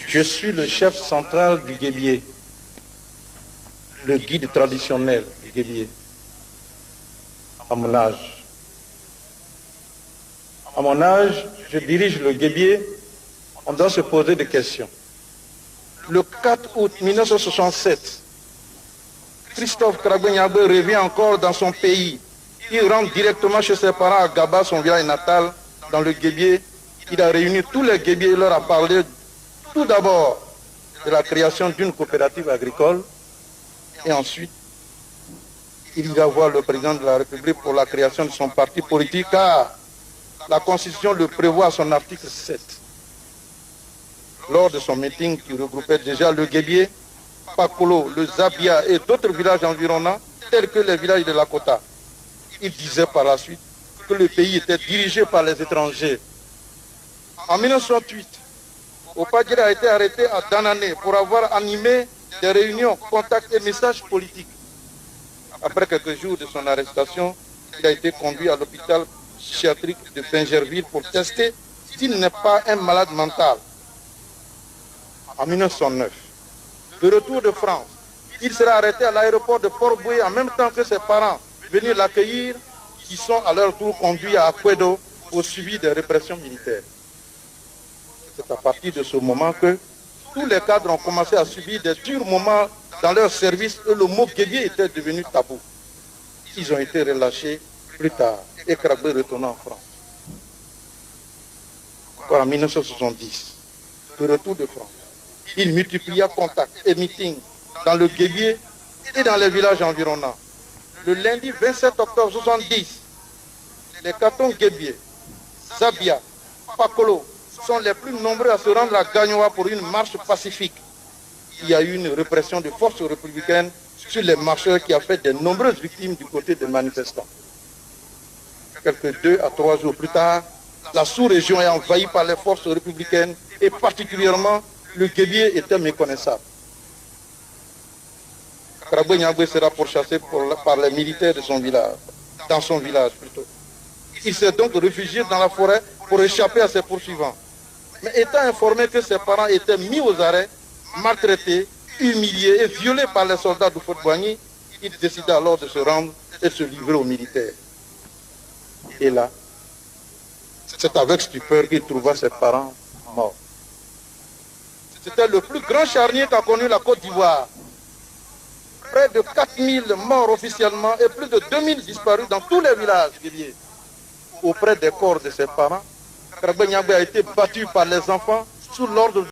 Je suis le chef central du Guébié, le guide traditionnel du Guébié, à mon âge. À mon âge, je dirige le Guébié, on doit se poser des questions. Le 4 août 1967, Christophe Kragbé-Niagbé revient encore dans son pays. Il rentre directement chez ses parents à Gaba, son village natal, dans le Guébié. Il a réuni tous les Guébiés et leur a parlé tout d'abord de la création d'une coopérative agricole et ensuite il va voir le président de la République pour la création de son parti politique car la Constitution le prévoit à son article 7. Lors de son meeting qui regroupait déjà le Guébié, Pakolo, le Zabia et d'autres villages environnants tels que les villages de Lakota, il disait par la suite que le pays était dirigé par les étrangers. En 1968, Opadjira a été arrêté à Danané pour avoir animé des réunions, contacts et messages politiques. Après quelques jours de son arrestation, il a été conduit à l'hôpital psychiatrique de Bingerville pour tester s'il n'est pas un malade mental. En 1909, de retour de France, il sera arrêté à l'aéroport de Port-Boué en même temps que ses parents venus l'accueillir, qui sont à leur tour conduits à Akwedo au suivi des répressions militaires. C'est à partir de ce moment que tous les cadres ont commencé à subir des durs moments dans leur service et le mot Guébié était devenu tabou. Ils ont été relâchés plus tard et Kragbé retourna en France. En 1970, de retour de France, il multiplia contacts et meetings dans le Guébié et dans les villages environnants. Le lundi 27 octobre 1970, les cantons Guébié, Zabia, Pakolo sont les plus nombreux à se rendre à Gagnoa pour une marche pacifique. Il y a eu une répression de forces républicaines sur les marcheurs qui a fait de nombreuses victimes du côté des manifestants. Quelques 2 à 3 jours plus tard, la sous-région est envahie par les forces républicaines et particulièrement le Guébié était méconnaissable. Kragbé-Niagbé sera pourchassé par les militaires de son village, dans son village plutôt. Il s'est donc réfugié dans la forêt pour échapper à ses poursuivants. Mais étant informé que ses parents étaient mis aux arrêts, maltraités, humiliés et violés par les soldats du Fort-Boigny, il décida alors de se rendre et de se livrer aux militaires. Et là, c'est avec stupeur qu'il trouva ses parents morts. C'était le plus grand charnier qu'a connu la Côte d'Ivoire. Près de 4000 morts officiellement et plus de 2000 disparus dans tous les villages guerriers. Auprès des corps de ses parents, Kragbé-Niagbé a été battu par les enfants sous l'ordre